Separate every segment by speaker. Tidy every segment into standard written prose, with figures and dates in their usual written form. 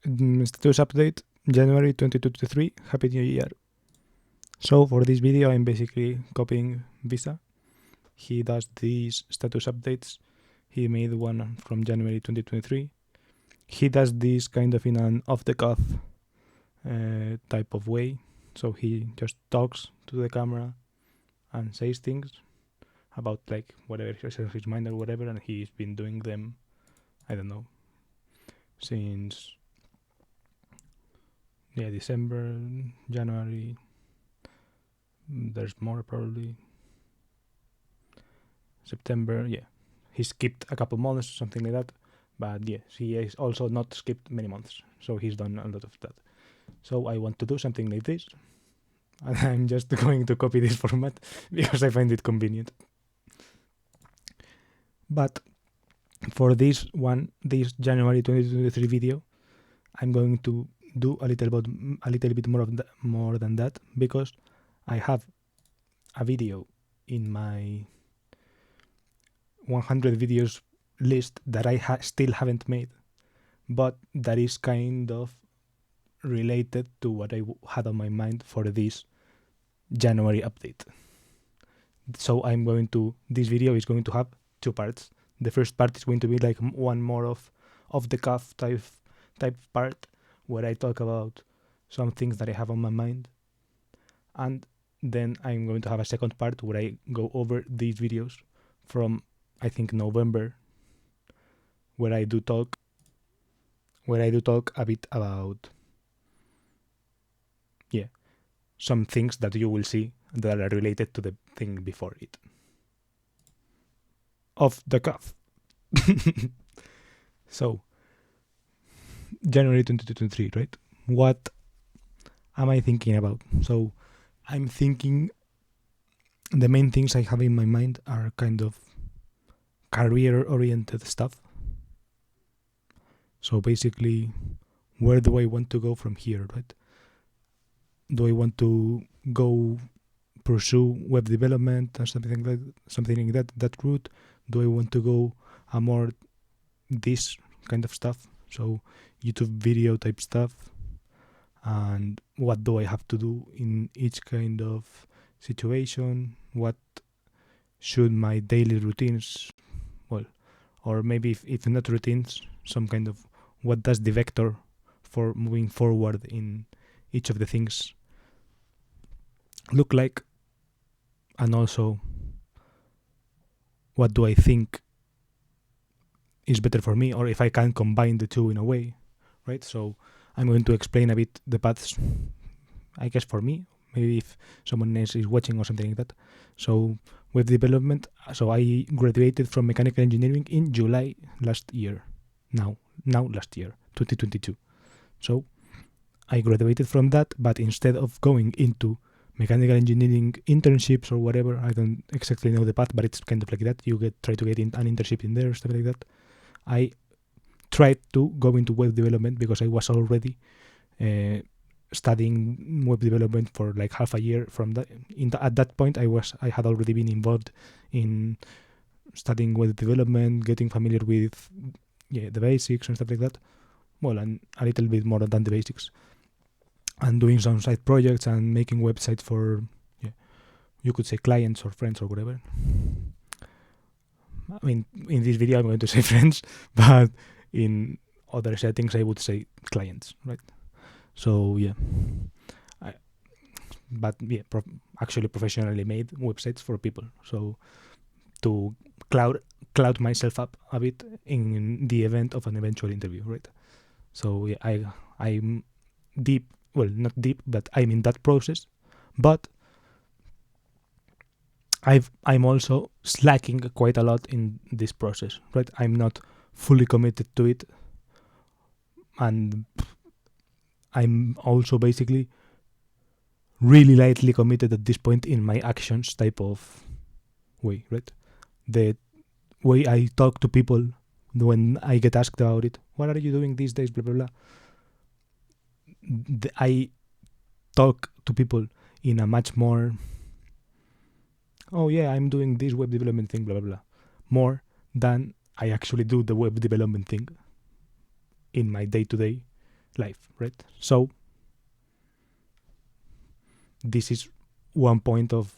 Speaker 1: Status update, January 2023, Happy New Year. So for this video, I'm basically copying Visa. He does these status updates. He made one from January 2023. He does this kind of in an off-the-cuff type of way. So he just talks to the camera and says things about like whatever his mind or whatever, and he's been doing them, I don't know, since December, January. There's more probably. September, he skipped a couple months, something like that. But he has also not skipped many months, so he's done a lot of that. So I want to do something like this, and I'm just going to copy this format because I find it convenient. But for this January 2023 video, I'm going to do a little bit more than that, because I have a video in my 100 videos list that I still haven't made, but that is kind of related to what I had on my mind for this January update. So this video is going to have two parts. The first part is going to be like one more of the cuff type part, where I talk about some things that I have on my mind, and then I'm going to have a second part where I go over these videos from, I think, November, where I do talk a bit about some things that you will see that are related to the thing before it. Off the cuff. So, January 2023, right? What am I thinking about? So, I'm thinking the main things I have in my mind are kind of career-oriented stuff. So basically, where do I want to go from here, right? Do I want to go pursue web development or something like that route? Do I want to go a more this kind of stuff, so YouTube video type stuff? And what do I have to do in each kind of situation? What should my daily routines, or maybe if not routines, some kind of, what does the vector for moving forward in each of the things look like? And also, what do I think is better for me, or if I can combine the two in a way, right? So I'm going to explain a bit the paths, I guess, for me, maybe if someone else is watching or something like that. So web development, so I graduated from mechanical engineering in July last year, now last year, 2022. So I graduated from that, but instead of going into mechanical engineering internships or whatever, I don't exactly know the path, but it's kind of like that. You try to get an internship in there, stuff like that. I tried to go into web development because I was already studying web development for like half a year. At that point, I had already been involved in studying web development, getting familiar with the basics and stuff like that. Well, and a little bit more than the basics, and doing some side projects and making websites for, you could say clients or friends or whatever. I mean, in this video I'm going to say friends, but in other settings I would say clients, right? So actually professionally made websites for people. So to cloud myself up a bit in the event of an eventual interview, right? So I'm deep. Well, not deep, but I'm in that process. But I'm also slacking quite a lot in this process, right? I'm not fully committed to it, and I'm also basically really lightly committed at this point in my actions type of way, right? The way I talk to people when I get asked about it, what are you doing these days, blah, blah, blah. I talk to people in a much more, I'm doing this web development thing, blah, blah, blah, more than I actually do the web development thing in my day-to-day life, right? So this is one point of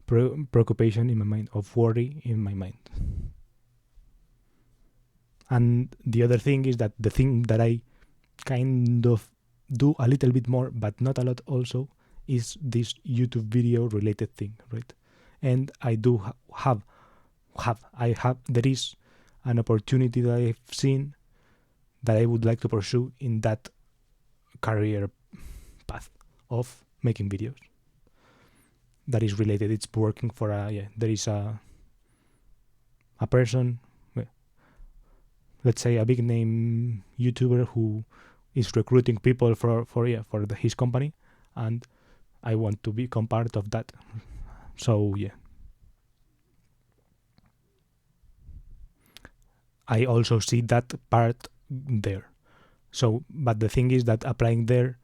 Speaker 1: preoccupation in my mind, of worry in my mind. And the other thing is that the thing that I kind of do a little bit more, but not a lot also, is this YouTube video related thing, right? And I do there is an opportunity that I've seen that I would like to pursue in that career path of making videos. That is related. It's working for there is a person, let's say a big name YouTuber who is recruiting people for his company, and I want to become part of that. So I also see that part there. So, but the thing is that applying there,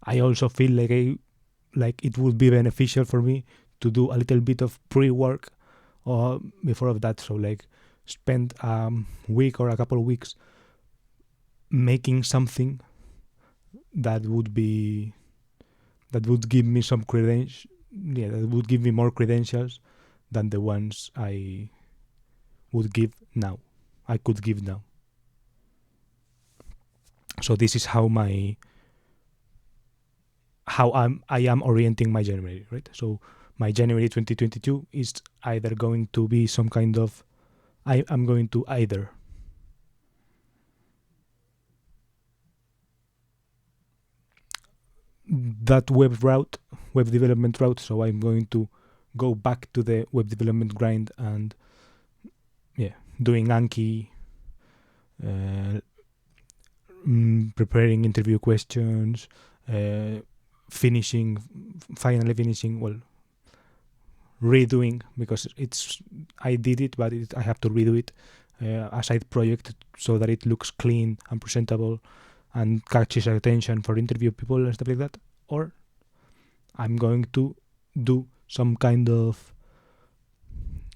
Speaker 1: I also feel like it would be beneficial for me to do a little bit of pre-work or before of that. So like spend a week or a couple of weeks making something that would give me some credentials. Yeah, that would give me more credentials than the ones I could give now. So this is how I am orienting my January, right? So my January 2022 is either going to be some kind of I'm going to either that web development route. So I'm going to go back to the web development grind and doing Anki, preparing interview questions, finally finishing, redoing, because I did it, but I have to redo it, a side project so that it looks clean and presentable and catches attention for interview people and stuff like that. Or I'm going to do some kind of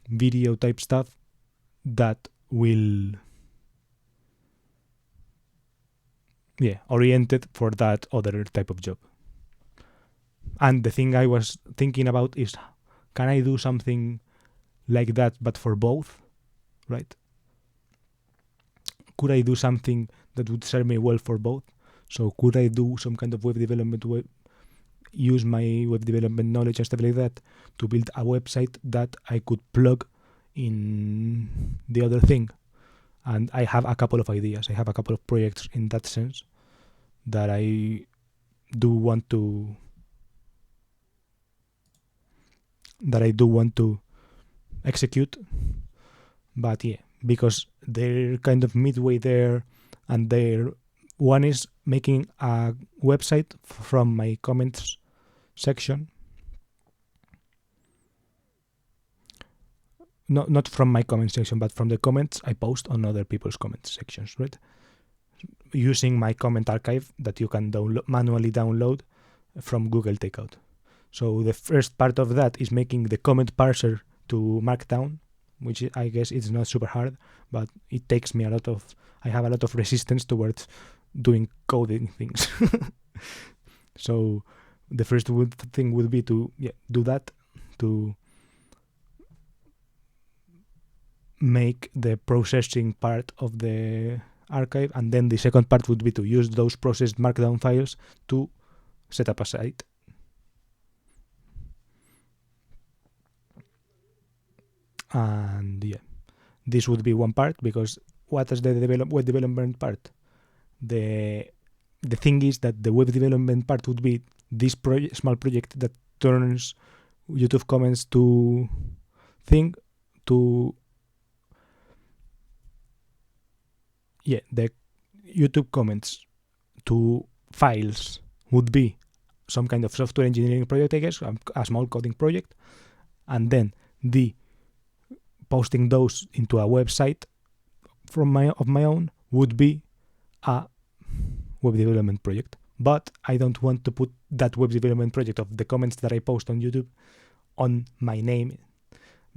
Speaker 1: video type stuff that will oriented for that other type of job. And the thing I was thinking about is, can I do something like that but for both, right? Could I do something that would serve me well for both? So could I do some kind of web development, use my web development knowledge and stuff like that to build a website that I could plug in the other thing? And I have a couple of ideas. I have a couple of projects in that sense that I do want to execute. But because they're kind of midway there, and one is making a website from my comments section. Not from my comment section, but from the comments I post on other people's comment sections, right? Using my comment archive that you can manually download from Google Takeout. So the first part of that is making the comment parser to Markdown, which I guess is not super hard, but it takes me I have a lot of resistance towards doing coding things. So the first thing would be to do that, to make the processing part of the archive, and then the second part would be to use those processed Markdown files to set up a site. And this would be one part, because what is the web development part? The thing is that the web development part would be this small project that turns YouTube comments to the YouTube comments to files would be some kind of software engineering project, I guess, a small coding project, and then the posting those into a website of my own would be a web development project. But I don't want to put that web development project of the comments that I post on YouTube on my name,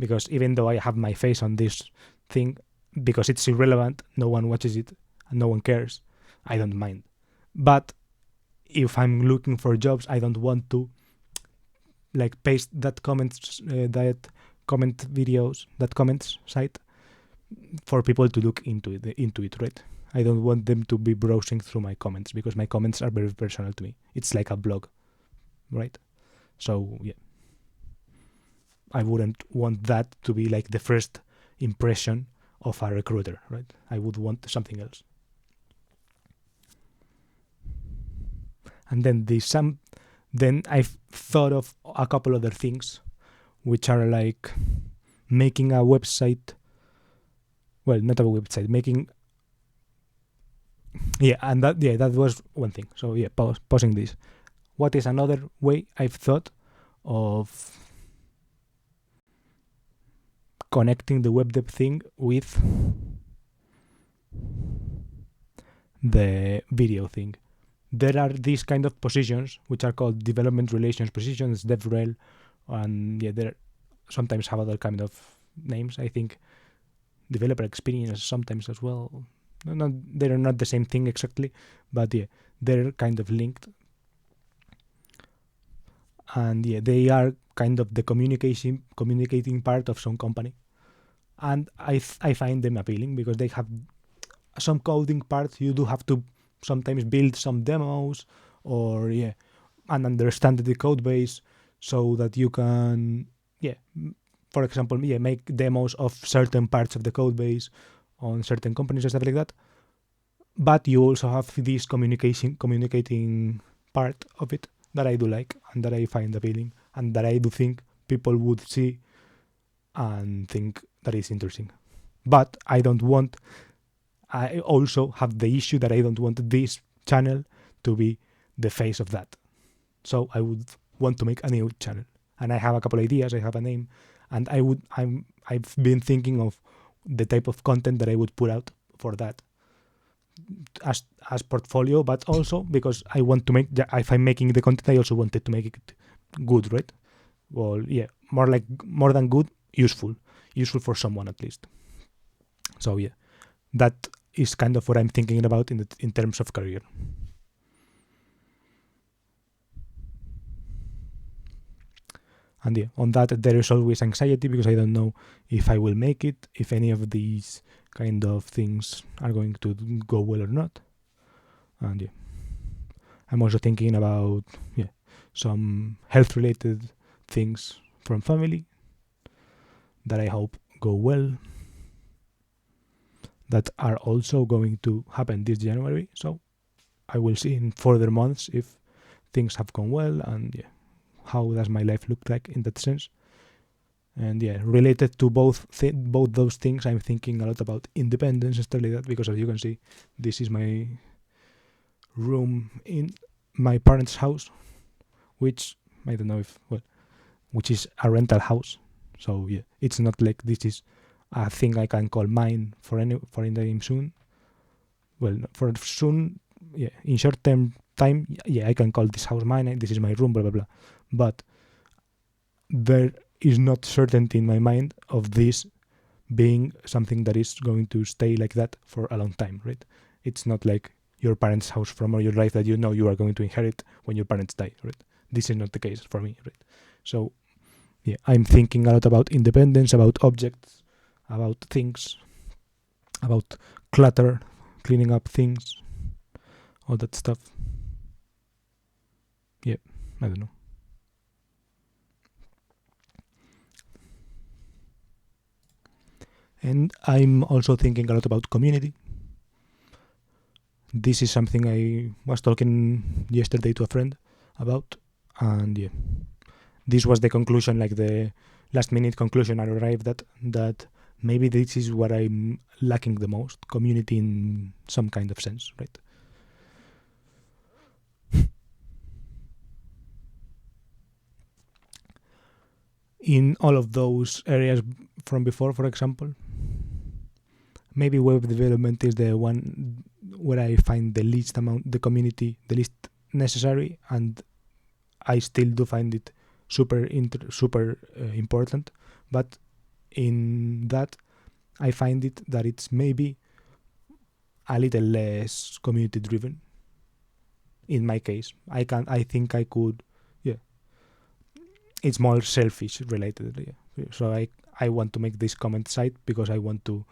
Speaker 1: because even though I have my face on this thing, because it's irrelevant, no one watches it and no one cares. I don't mind. But if I'm looking for jobs, I don't want to like paste that comments that comments site for people to look into it, right? I don't want them to be browsing through my comments because my comments are very personal to me. It's like a blog, right? So yeah, I wouldn't want that to be like the first impression of a recruiter, right? I would want something else. And then I've thought of a couple other things, which are like making a website. Well, not a website, making. Yeah, and that was one thing. So yeah, pausing this. What is another way I've thought of connecting the web dev thing with the video thing? There are these kind of positions which are called development relations positions, DevRel, and yeah, they sometimes have other kind of names. I think developer experience sometimes as well. They're not the same thing exactly, but yeah, they're kind of linked. And yeah, they are kind of the communicating part of some company, and I find them appealing because they have some coding parts. You do have to sometimes build some demos or yeah, and understand the code base so that you can for example make demos of certain parts of the code base on certain companies or stuff like that. But you also have this communicating part of it that I do like and that I find appealing and that I do think people would see and think that is interesting. But I also have the issue that I don't want this channel to be the face of that. So I would want to make a new channel. And I have a couple ideas, I have a name, and I've been thinking of the type of content that I would put out for that as portfolio, but also because I want to make, if I'm making the content, I also wanted to make it good, right? Well, yeah, more than good, useful for someone at least. So yeah, that is kind of what I'm thinking about in terms of career. And yeah, on that there is always anxiety because I don't know if I will make it, if any of these kind of things are going to go well or not. And yeah, I'm also thinking about some health related things from family that I hope go well, that are also going to happen this January. So I will see in further months if things have gone well and yeah, how does my life look like in that sense. And yeah, related to both those things, I'm thinking a lot about independence and stuff like that, because as you can see, this is my room in my parents' house, which I don't know which is a rental house. So yeah, it's not like this is a thing I can call mine for any time soon. Well, for soon, yeah, in short term time, yeah, I can call this house mine. This is my room, blah blah blah. But there is not certainty in my mind of this being something that is going to stay like that for a long time, right? It's not like your parents' house from all your life that you know you are going to inherit when your parents die, right? This is not the case for me, right? So yeah, I'm thinking a lot about independence, about objects, about things, about clutter, cleaning up things, all that stuff. Yeah, I don't know. And I'm also thinking a lot about community. This is something I was talking yesterday to a friend about, and yeah, this was the conclusion, like the last minute conclusion I arrived at, that maybe this is what I'm lacking the most, community in some kind of sense, right? In all of those areas from before, for example, maybe web development is the one where I find the least amount, the community, the least necessary, and I still do find it super important. But in that, I find it that it's maybe a little less community driven. In my case, I think I could. Yeah, it's more selfish related. Yeah. So I want to make this comment site because I want to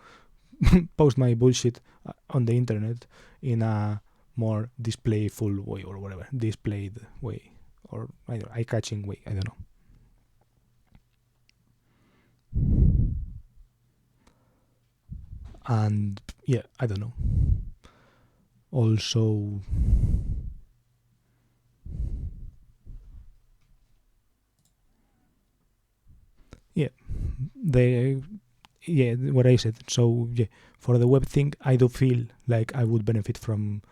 Speaker 1: post my bullshit on the internet in a more displayful way or whatever, displayed way or eye-catching way. I don't know. And yeah, I don't know. Also, yeah, what I said. So yeah, for the web thing, I do feel like I would benefit from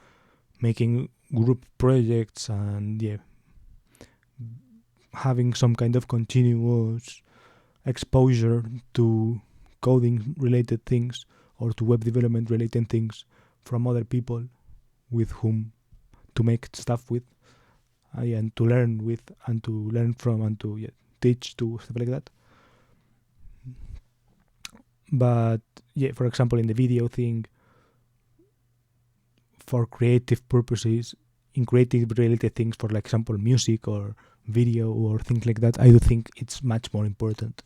Speaker 1: making group projects and yeah, having some kind of continuous exposure to coding related things or to web development related things from other people with whom to make stuff with, and to learn with and to learn from and to teach to stuff like that. But yeah, for example, in the video thing, for creative purposes, in creative related things, for like example music or video or things like that, I do think it's much more important.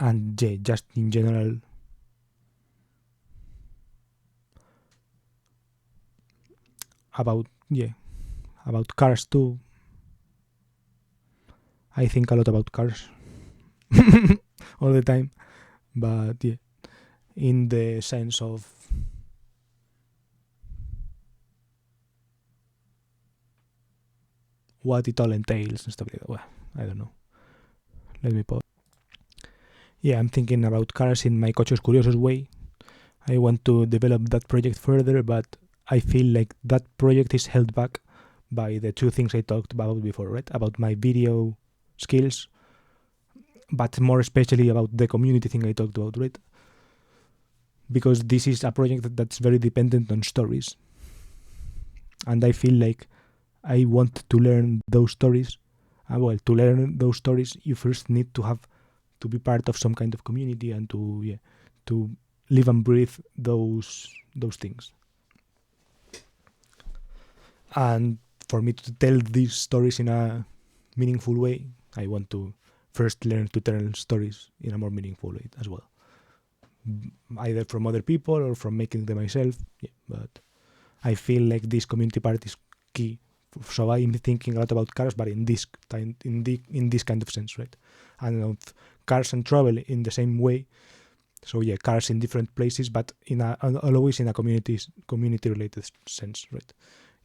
Speaker 1: And yeah, just in general, about cars too. I think a lot about cars all the time, but yeah, in the sense of what it all entails and stuff like that. Well, I don't know. Let me pause. Yeah, I'm thinking about cars in my Coches Curiosos way. I want to develop that project further, but I feel like that project is held back by the two things I talked about before, right? About my video skills, but more especially about the community thing I talked about, right? Because this is a project that's very dependent on stories. And I feel like I want to learn those stories. Well, to learn those stories, you first need to be part of some kind of community and to live and breathe those things. And for me to tell these stories in a meaningful way, I want to first learn to tell stories in a more meaningful way as well, either from other people or from making them myself. Yeah, but I feel like this community part is key. So I'm thinking a lot about cars, but in this kind of sense, right? And of cars and travel in the same way. So yeah, cars in different places, but always in a community related sense, right?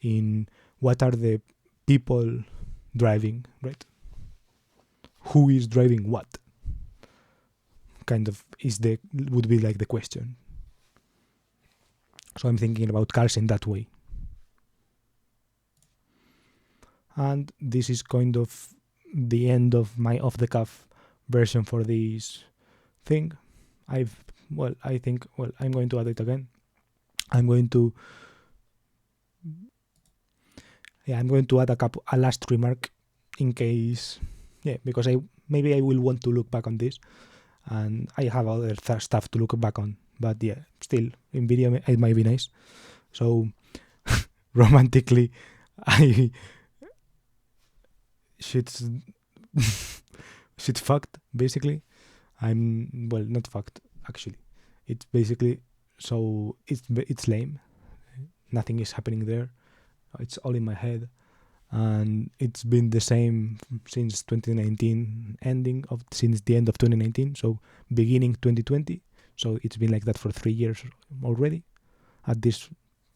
Speaker 1: In what are the people driving, right? Who is driving what? Kind of would be like the question. So I'm thinking about cars in that way. And this is kind of the end of my off-the-cuff version for this thing. I'm going to add it again. I'm going to add a last remark in case, because maybe I will want to look back on this, and I have other stuff to look back on. But yeah, still in video it might be nice. So romantically, I shit's fucked basically. I'm not fucked actually. It's basically so it's lame. Nothing is happening there. It's all in my head, and it's been the same since 2019 since the end of 2019. So beginning 2020. So it's been like that for 3 years already at this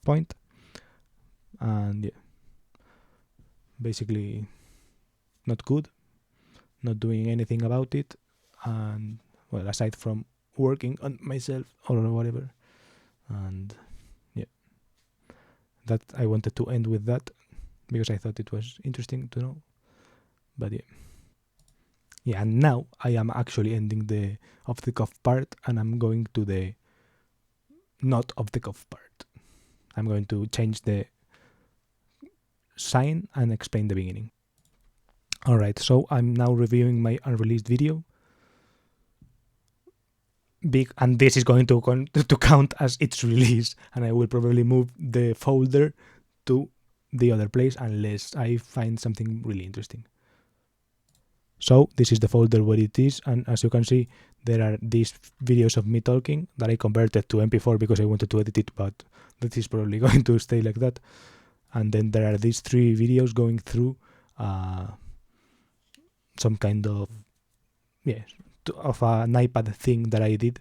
Speaker 1: point, and yeah, basically not good, not doing anything about it, and well, aside from working on myself or whatever. And yeah, that I wanted to end with that because I thought it was interesting to know. But yeah, and now I am actually ending the off the cuff part, and I'm going to the not off the cuff part. I'm going to change the sign and explain the beginning. Alright, so I'm now reviewing my unreleased video. big, and this is going to count as its release, and I will probably move the folder to the other place unless I find something really interesting. So this is the folder where it is, and as you can see, there are these videos of me talking that I converted to MP4 because I wanted to edit it, but that is probably going to stay like that. And then there are these 3 videos going through some kind of of an iPad thing that I did,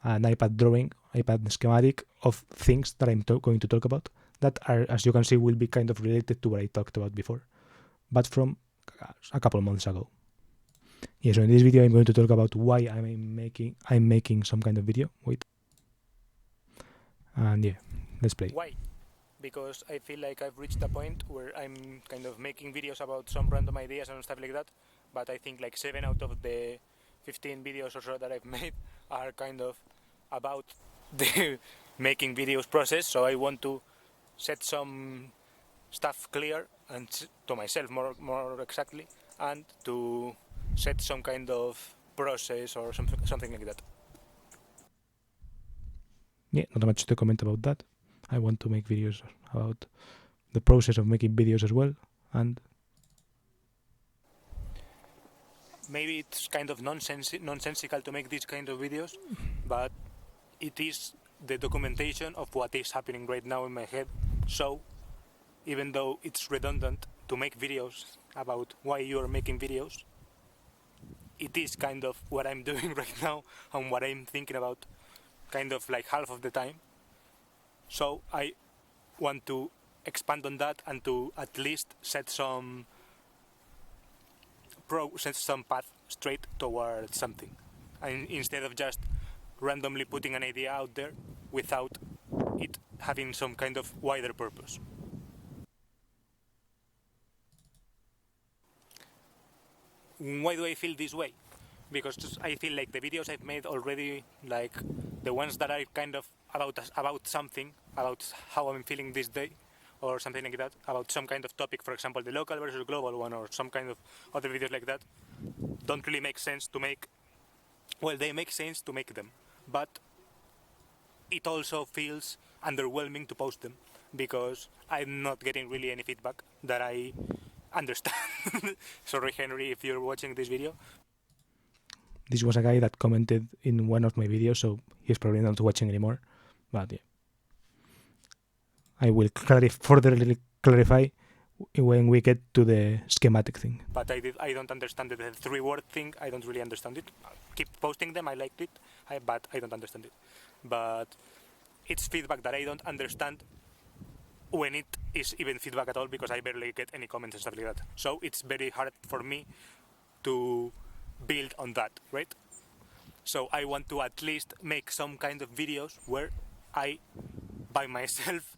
Speaker 1: an iPad drawing, iPad schematic of things that I'm going to talk about that are, as you can see, will be kind of related to what I talked about before, but from a couple of months ago. Yeah, so in this video I'm going to talk about why I'm making some kind of video. Wait. And yeah, let's play.
Speaker 2: Why? Because I feel like I've reached a point where I'm kind of making videos about some random ideas and stuff like that, but I think like 7 out of the 15 videos or so that I've made are kind of about the making videos process, so I want to set some stuff clear and to myself more exactly, and to set some kind of process or something like that.
Speaker 1: Yeah, not much to comment about that. I want to make videos about the process of making videos as well, and
Speaker 2: maybe it's kind of nonsensical to make these kind of videos, but it is the documentation of what is happening right now in my head. So even though it's redundant to make videos about why you're making videos, it is kind of what I'm doing right now and what I'm thinking about kind of like half of the time. So I want to expand on that and to at least set some path straight towards something, and instead of just randomly putting an idea out there without it having some kind of wider purpose. Why do I feel this way? Because I feel like the videos I've made already, like the ones that are kind of about something, about how I'm feeling this day, or something like that, about some kind of topic, for example, the local versus global one, or some kind of other videos like that, don't really make sense to make. Well, they make sense to make them, but it also feels underwhelming to post them because I'm not getting really any feedback that I understand. Sorry, Henry, if you're watching this video.
Speaker 1: This was a guy that commented in one of my videos, so he's probably not watching anymore. But yeah, I will further clarify when we get to the schematic thing.
Speaker 2: But I don't understand the 3-word thing. I don't really understand it. Keep posting them. I liked it, but I don't understand it. But it's feedback that I don't understand when it is even feedback at all, because I barely get any comments and stuff like that. So it's very hard for me to build on that, right? So I want to at least make some kind of videos where I, by myself,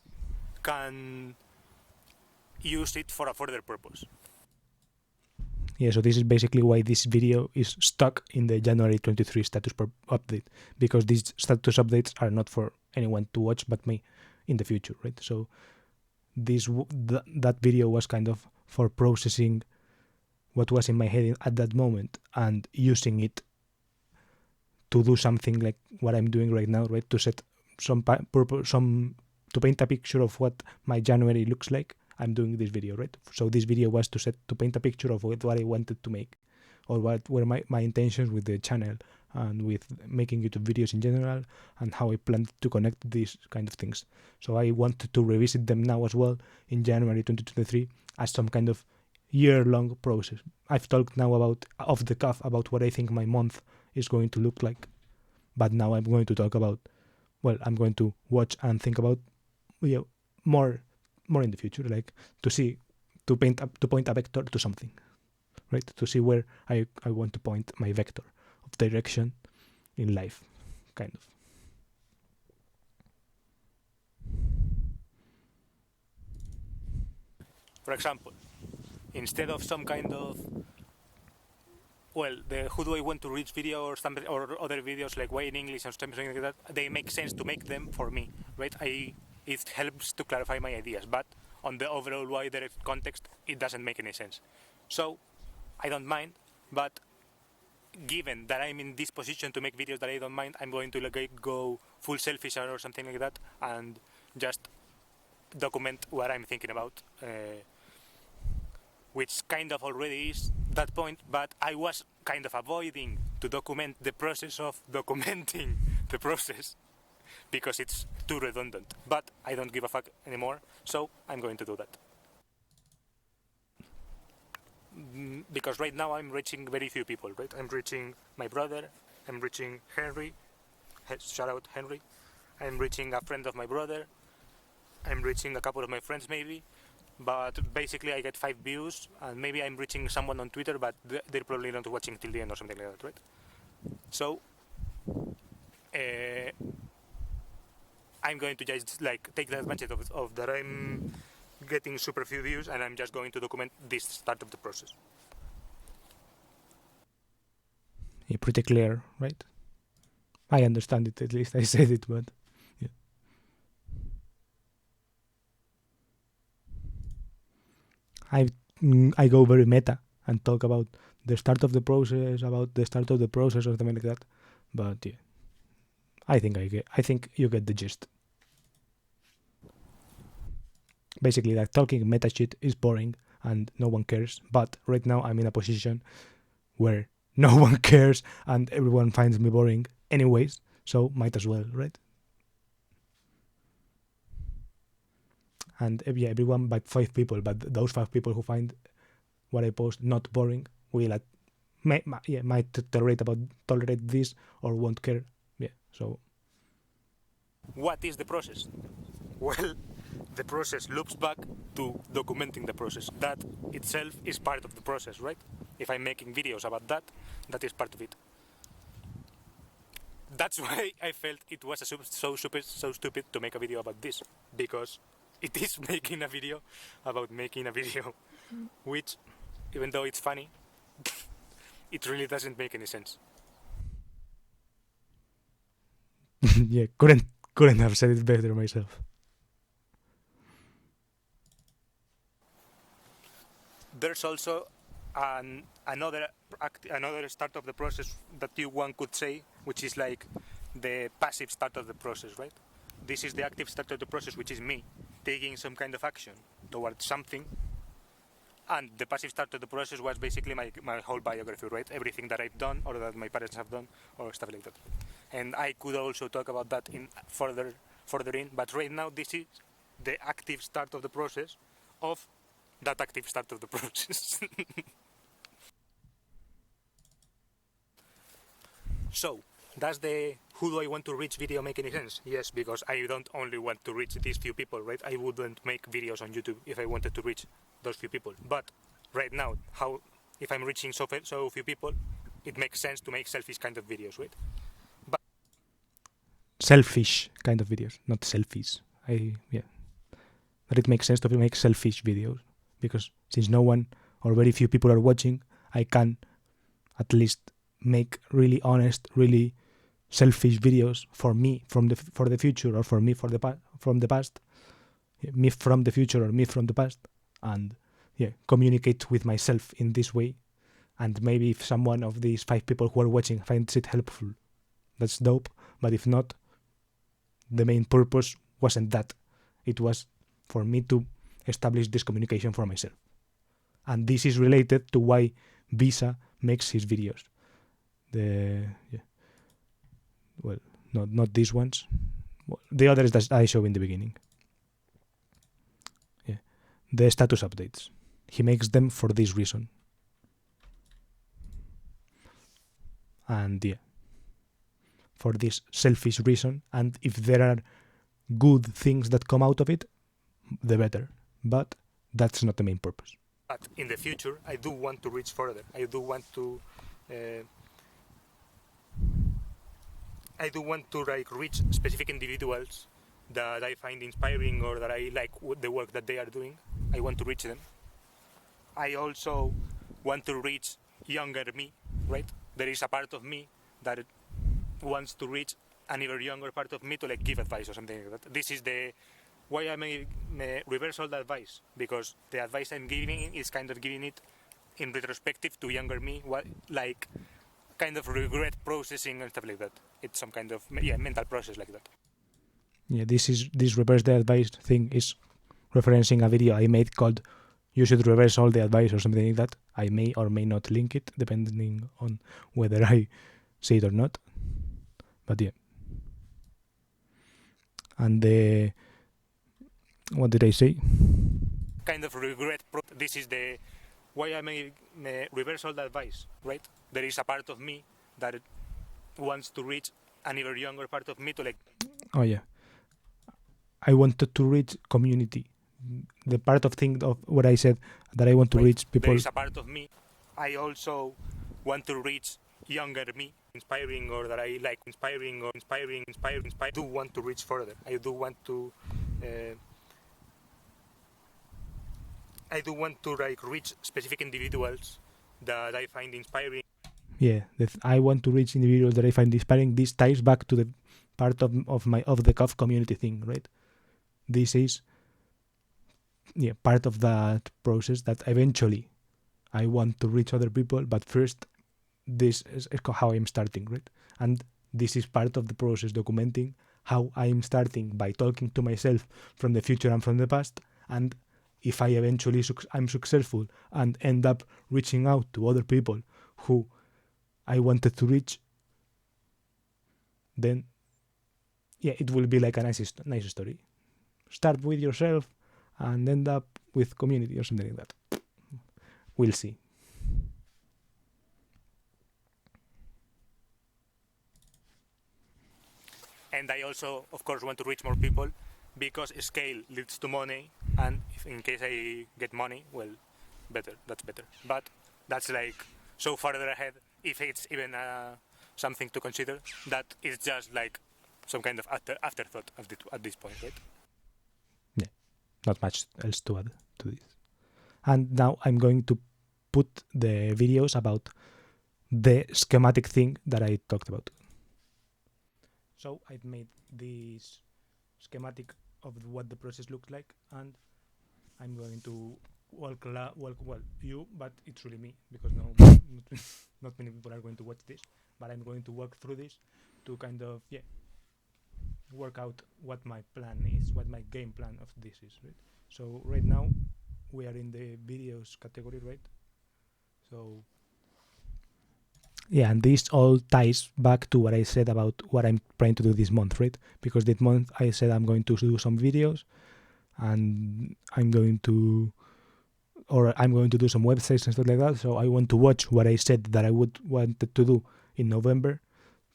Speaker 2: can use it for a further purpose.
Speaker 1: Yeah, so this is basically why this video is stuck in the January 23 status update, because these status updates are not for anyone to watch but me in the future, right? So that video was kind of for processing what was in my head at that moment and using it to do something like what I'm doing right now, right? To set some purpose, to paint a picture of what my January looks like. I'm doing this video, right? So this video was to paint a picture of what I wanted to make, or what were my intentions with the channel and with making YouTube videos in general, and how I planned to connect these kind of things. So I wanted to revisit them now as well in January 2023 as some kind of year-long process. I've talked now about off the cuff about what I think my month is going to look like, but now I'm going to talk about, well, I'm going to watch and think about, more in the future, like to point a vector to something, right? To see where I want to point my vector of direction in life, kind of.
Speaker 2: For example, instead of some kind of, well, the who do I want to reach video or something, or other videos like why in English or something like that, they make sense to make them for me, right? It helps to clarify my ideas, but on the overall wider context, it doesn't make any sense. So I don't mind, but given that I'm in this position to make videos that I don't mind, I'm going to like go full selfish or something like that and just document what I'm thinking about, which kind of already is that point, but I was kind of avoiding to document the process of documenting the process because it's too redundant. But I don't give a fuck anymore, so I'm going to do that. Because right now I'm reaching very few people, right? I'm reaching my brother, I'm reaching Henry, shout out Henry, I'm reaching a friend of my brother, I'm reaching a couple of my friends maybe, but basically I get 5 views, and maybe I'm reaching someone on Twitter, but they're probably not watching till the end or something like that, right? So I'm going to just like take the advantage of that I'm getting super few views, and I'm just going to document this start of the process.
Speaker 1: Yeah, pretty clear, right? I understand it, at least I said it, but yeah. I go very meta and talk about the start of the process, or something like that. But yeah, I think you get the gist. Basically, like talking meta shit is boring and no one cares. But right now I'm in a position where no one cares and everyone finds me boring anyways, so might as well, right? And yeah, everyone but 5 people, but those 5 people who find what I post not boring will might tolerate this or won't care. Yeah, so
Speaker 2: What is the process? Well, the process loops back to documenting the process. That itself is part of the process, right? If I'm making videos about that, that is part of it. That's why I felt it was so stupid to make a video about this, because it is making a video about making a video, which, even though it's funny, it really doesn't make any sense.
Speaker 1: yeah, couldn't have said it better myself.
Speaker 2: There's also another start of the process that one could say, which is like the passive start of the process, right? This is the active start of the process, which is me taking some kind of action towards something. And the passive start of the process was basically my whole biography, right? Everything that I've done or that my parents have done or stuff like that. And I could also talk about that in further in, but right now this is the active start of the process of that active start of the process. So, does the who do I want to reach video make any sense? Yes, because I don't only want to reach these few people, right? I wouldn't make videos on YouTube if I wanted to reach those few people. But right now, if I'm reaching so few people, it makes sense to make selfish kind of videos, right? But
Speaker 1: Selfish kind of videos, not selfies. But it makes sense to make selfish videos because since no one or very few people are watching, I can at least make really honest, really selfish videos for me for the future, or for me from the past, me from the future or me from the past, and yeah, communicate with myself in this way. And maybe if someone of these 5 people who are watching finds it helpful, that's dope. But if not, the main purpose wasn't that. It was for me to establish this communication for myself. And this is related to why Visa makes his videos. Not these ones. Well, the others that I show in the beginning. Yeah, the status updates. He makes them for this reason. And yeah, for this selfish reason. And if there are good things that come out of it, the better. But that's not the main purpose.
Speaker 2: But in the future, I do want to reach further. I do want to like reach specific individuals that I find inspiring or that I like the work that they are doing. I want to reach them. I also want to reach younger me, right? There is a part of me that wants to reach an even younger part of me to like give advice or something like that. This is why I may reverse all the advice, because the advice I'm giving is kind of giving it in retrospective to younger me, kind of regret processing and stuff like that. It's some kind of mental process like that.
Speaker 1: Yeah, this reverse the advice thing is referencing a video I made called "You should reverse all the advice" or something like that. I may or may not link it depending on whether I see it or not. But yeah. And what did I say?
Speaker 2: Kind of regret. This is the why I may reverse all the advice, right? There is a part of me that wants to reach an even younger part of me to like.
Speaker 1: Oh yeah. I wanted to reach community. The part of thing of what I said that I want to reach people.
Speaker 2: There is a part of me. I also want to reach younger me, inspiring, or that I like inspiring. I do want to reach further. I do want to like reach specific individuals that I find inspiring.
Speaker 1: Yeah, I want to reach individuals that I find inspiring. This ties back to the part of the COF community thing, right? This is part of that process that eventually I want to reach other people, but first this is how I'm starting, right? And this is part of the process, documenting how I'm starting by talking to myself from the future and from the past, and if I eventually I'm successful and end up reaching out to other people who I wanted to reach, then it will be like a nice story. Start with yourself and end up with community or something like that. We'll see.
Speaker 2: And I also, of course, want to reach more people because scale leads to money, and if in case I get money, well, that's better. But that's like so farther ahead, if it's even something to consider, that is just like some kind of afterthought at this point, right?
Speaker 1: Yeah, not much else to add to this. And now I'm going to put the videos about the schematic thing that I talked about. So I've made this schematic of what the process looks like, and I'm going to walk you, but it's really me, because not many people are going to watch this, but I'm going to walk through this to kind of work out what my plan is, what my game plan of this is, right? So right now we are in the videos category, right? So and this all ties back to what I said about what I'm trying to do this month, right? Because this month I said I'm going to do some videos, and I'm going to do some websites and stuff like that. So I want to watch what I said that I would wanted to do in November,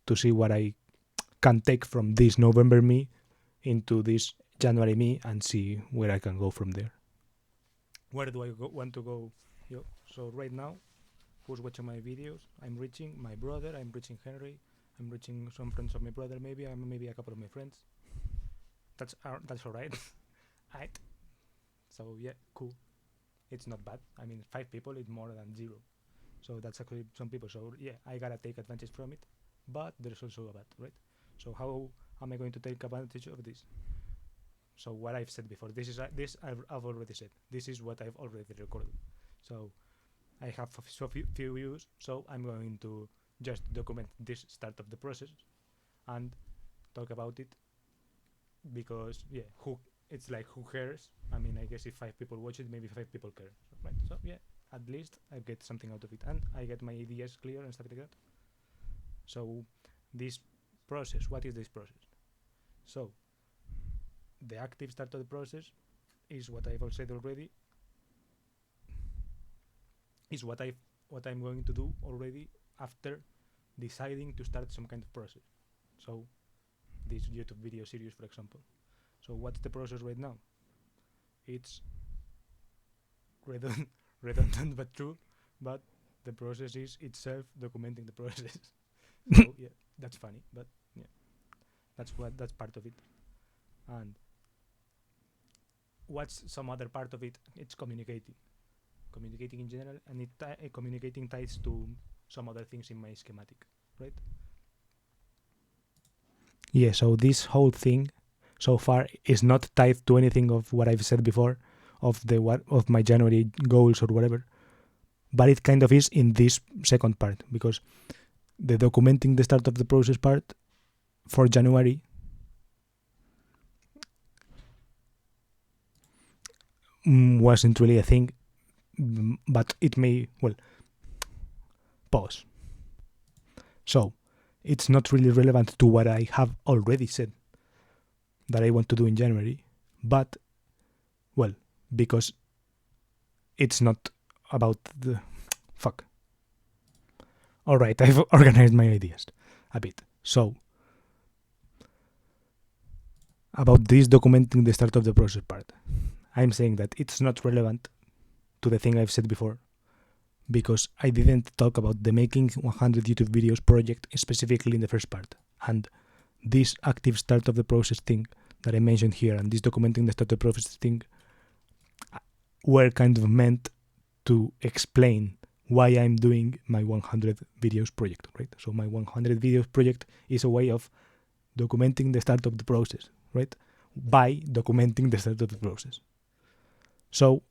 Speaker 1: to see what I can take from this November me into this January me, and see where I can go from there. Where do I want to go? So right now, who's watching my videos? I'm reaching my brother, I'm reaching Henry, I'm reaching some friends of my brother, maybe a couple of my friends. That's all right. Right. So cool. It's not bad. I mean, 5 people is more than 0. So that's actually some people. So I gotta take advantage from it. But there's also a bad, right? So how am I going to take advantage of this? So what I've said before, this I've already said. This is what I've already recorded. So I have so few views, so I'm going to just document this start of the process and talk about it, because who cares? I mean, I guess if 5 people watch it, maybe 5 people care, right? So at least I get something out of it, and I get my ideas clear and stuff like that. So this process, what is this process? So the active start of the process is what I've said already, is what I'm going to do already after deciding to start some kind of process. So this YouTube video series, for example. So what's the process right now? It's redundant but true, but the process is itself documenting the process. So that's funny, but that's part of it. And what's some other part of it? It's communicating in general, and communicating ties to some other things in my schematic, right? So this whole thing so far is not tied to anything of what I've said before, of my January goals or whatever, but it kind of is in this second part, because the documenting the start of the process part for January wasn't really a thing, but it may, well, pause. So, it's not really relevant to what I have already said that I want to do in January, but, well, because it's not about the... Fuck. Alright, I've organized my ideas a bit. So, about this documenting the start of the process part, I'm saying that it's not relevant to the thing I've said before, because I didn't talk about the making 100 YouTube videos project specifically in the first part. And this active start of the process thing that I mentioned here and this documenting the start of the process thing were kind of meant to explain why I'm doing my 100 videos project, right? So my 100 videos project is a way of documenting the start of the process, right? By documenting the start of the process. So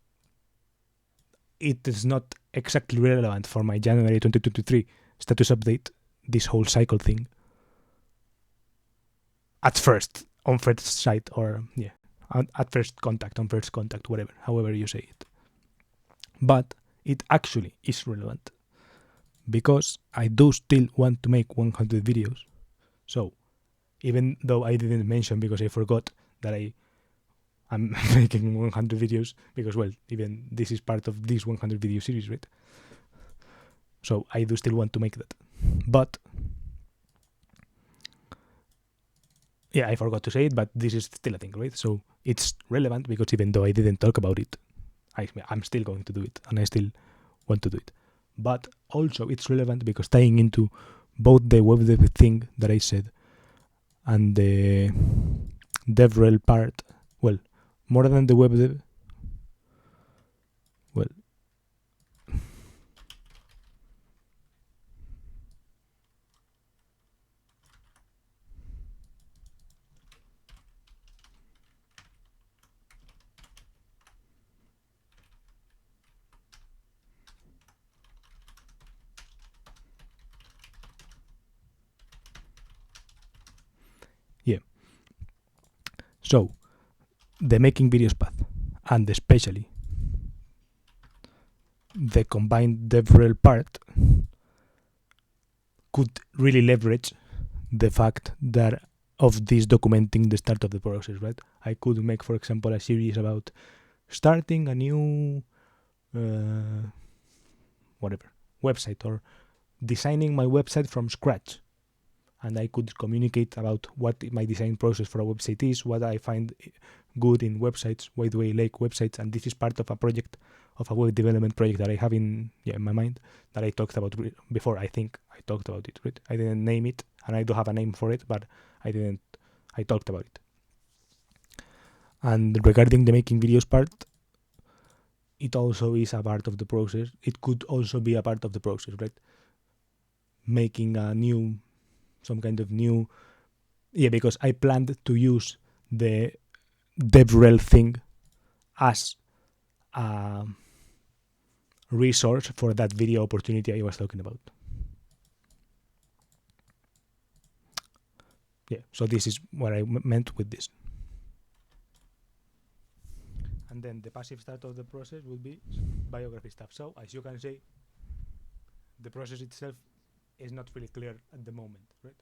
Speaker 1: it is not exactly relevant for my January 2023 status update, this whole cycle thing. At first, on first sight, or yeah, at first contact, on first contact, whatever, however you say it. But it actually is relevant because I do still want to make 100 videos. So even though I didn't mention because I forgot that I'm making 100 videos because, well, even this is part of this 100 video series, right? So I do still want to make that. But yeah, I forgot to say it, but this is still a thing, right? So it's relevant because even though I didn't talk about it, I'm still going to do it and I still want to do it. But also it's relevant because tying into both the webdev thing that I said and the devrel part, well, more than the webdev, well, yeah. So the making videos path and especially the combined devrel part could really leverage the fact that of this documenting the start of the process, right? I could make, for example, a series about starting a new whatever website or designing my website from scratch, and I could communicate about what my design process for a website is, what I find good in websites, why do I like websites, and this is part of a project, of a web development project that I have in my mind that I talked about before. I think I talked about it, right? I didn't name it, and I do have a name for it, but I talked about it. And regarding the making videos part, it also is a part of the process. It could also be a part of the process, right? Making some kind of new, because I planned to use the devrel thing as a resource for that video opportunity I was talking about. Yeah, so this is what I meant with this. And then the passive start of the process would be biography stuff. So as you can see, the process itself is not really clear at the moment, right?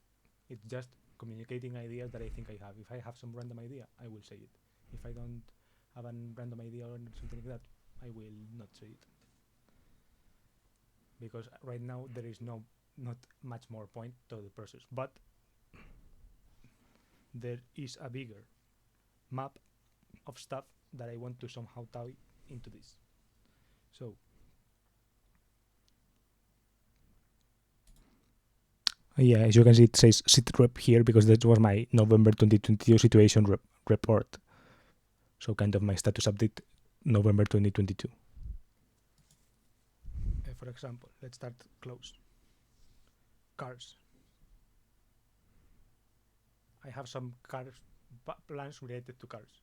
Speaker 1: It's just communicating ideas that I think I have. If I have some random idea, I will say it. If I don't have a random idea or something like that, I will not say it. Because right now there is not much more point to the process. But there is a bigger map of stuff that I want to somehow tie into this. So as you can see, it says sit rep here because that was my November 2022 situation report. So kind of my status update November 2022. For example, let's start close. Cars. I have some cars plans related to cars.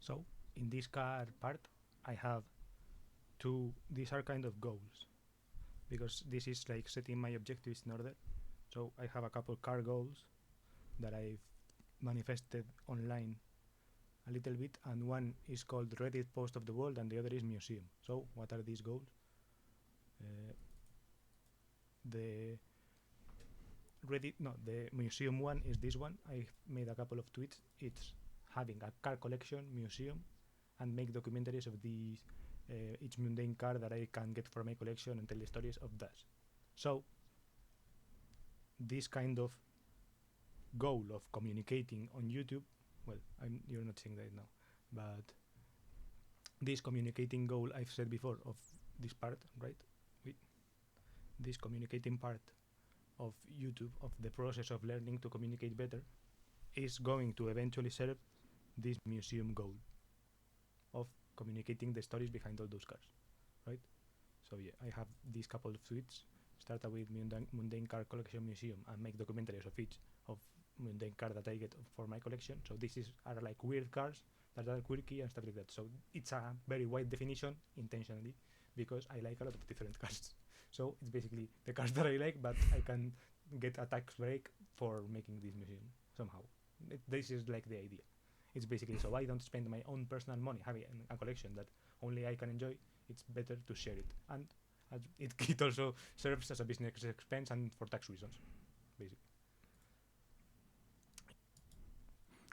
Speaker 1: So in this car part, I have two. These are kind of goals because this is like setting my objectives in order. So I have a couple car goals that I've manifested online a little bit, and one is called Reddit post of the world, and the other is museum. So what are these goals? The the museum one is this one. I made a couple of tweets. It's having a car collection museum and make documentaries of these each mundane car that I can get for my collection and tell the stories of that. So this kind of goal of communicating on YouTube, well, you're not seeing that now, but this communicating goal I've said before of this part, right? This communicating part of YouTube, of the process of learning to communicate better, is going to eventually serve this museum goal of communicating the stories behind all those cars, right? So yeah, I have these couple of tweets. Start with mundane car collection museum and make documentaries of each of mundane car that I get for my collection. So this are like weird cars that are quirky and stuff like that. So it's a very wide definition intentionally because I like a lot of different cars. So it's basically the cars that I like, but I can get a tax break for making this museum somehow. This is like the idea. It's basically so I don't spend my own personal money having a collection that only I can enjoy. It's better to share it, and it also serves as a business expense and for tax reasons, basically.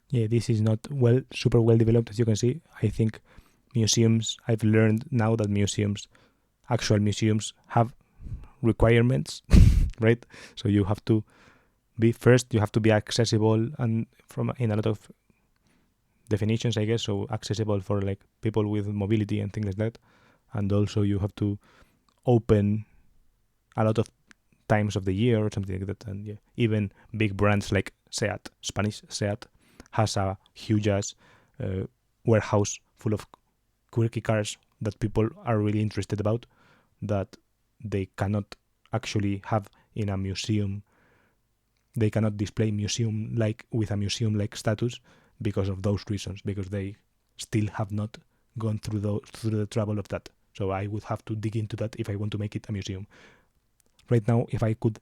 Speaker 1: Yeah, this is not super well developed, as you can see. I think museums, I've learned now that actual museums have requirements, right? So you have to be accessible and in a lot of definitions, I guess. So accessible for like people with mobility and things like that. And also you have to open a lot of times of the year or something like that. And yeah, even big brands like Seat, Spanish Seat, has a huge ass warehouse full of quirky cars that people are really interested about that they cannot actually have in a museum. They cannot display with a museum like status because of those reasons, because they still have not gone through the trouble of that. So I would have to dig into that if I want to make it a museum. Right now, if I could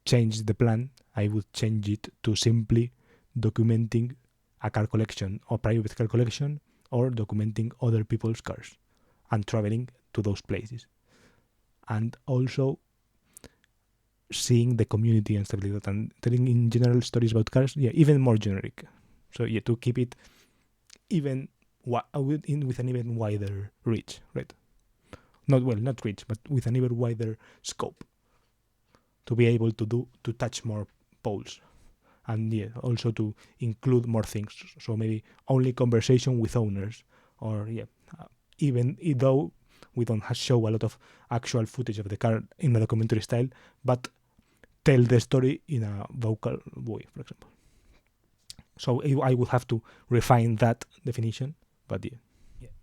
Speaker 1: change the plan, I would change it to simply documenting a car collection or private car collection, or documenting other people's cars and traveling to those places. And also seeing the community and stuff like that, and telling in general stories about cars, even more generic. So to keep it even with an even wider reach, right? Not reach, but with an even wider scope, to be able to touch more poles, and also to include more things. So maybe only conversation with owners, or even though we don't show a lot of actual footage of the car in a documentary style, but tell the story in a vocal way, for example. So I would have to refine that definition, but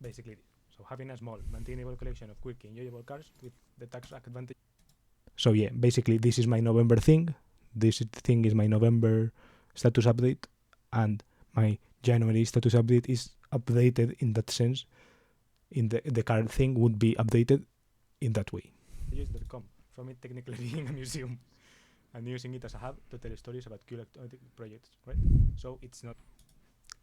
Speaker 1: basically. So having a small, maintainable collection of quick, enjoyable cars with the tax advantage. So basically this is my November thing. This thing is my November status update, and my January status update is updated in that sense. In the car thing would be updated in that way. I use .com from it technically being a museum and using it as a hub to tell stories about cool projects, right? So it's not.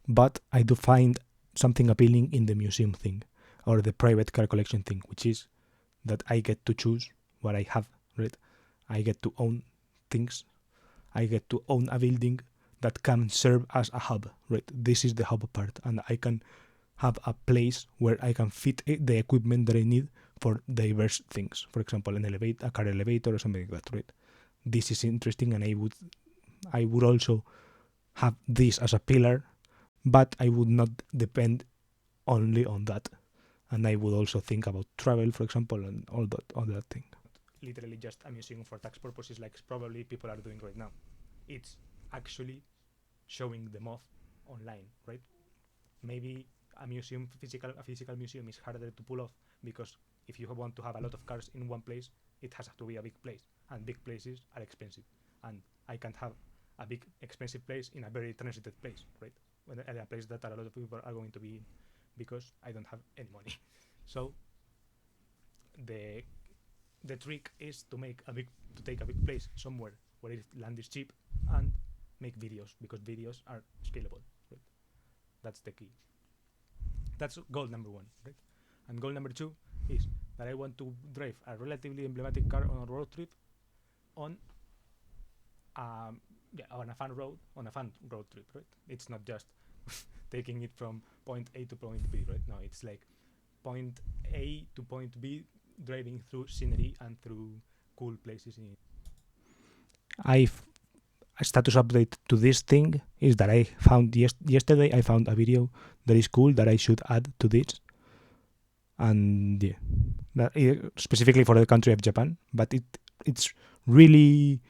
Speaker 1: But I do find something appealing in the museum thing or the private car collection thing, which is that I get to choose what I have, right? I get to own things. I get to own a building that can serve as a hub, right? This is the hub part, and I can have a place where I can fit the equipment that I need for diverse things. For example, a car elevator or something like that, right? This is interesting, and I would also have this as a pillar, but I would not depend only on that. And I would also think about travel, for example, and all that thing. Literally just a museum for tax purposes, like probably people are doing right now. It's actually showing them off online, right? Maybe a physical museum is harder to pull off, because if you want to have a lot of cars in one place, it has to be a big place, and big places are expensive, and I can't have a big expensive place in a very transited place, right? A place that a lot of people are going to be in, because I don't have any money. So the trick is to take a big place somewhere where land is cheap and make videos, because videos are scalable. Right? That's the key. That's goal number 1, right? And goal number 2 is that I want to drive a relatively emblematic car on a road trip on a fun road trip, right? It's not just taking it from point A to point B, right? No, it's like point A to point B, driving through scenery and through cool places. A status update to this thing is that I found yesterday I found a video that is cool that I should add to this, and specifically for the country of Japan, but it really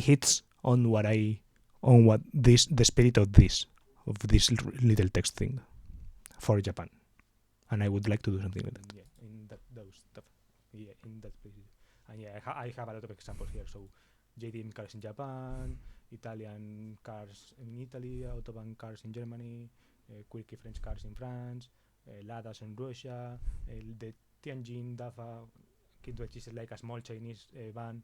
Speaker 1: hits on the spirit of this little text thing for Japan, and I would like to do something like that. Yeah, in those stuff. Yeah, in that place. And yeah, I have a lot of examples here. So JDM cars in Japan, Italian cars in Italy, Autobahn cars in Germany, quirky French cars in France, Ladas in Russia, the Tianjin Dafa, which is like a small Chinese van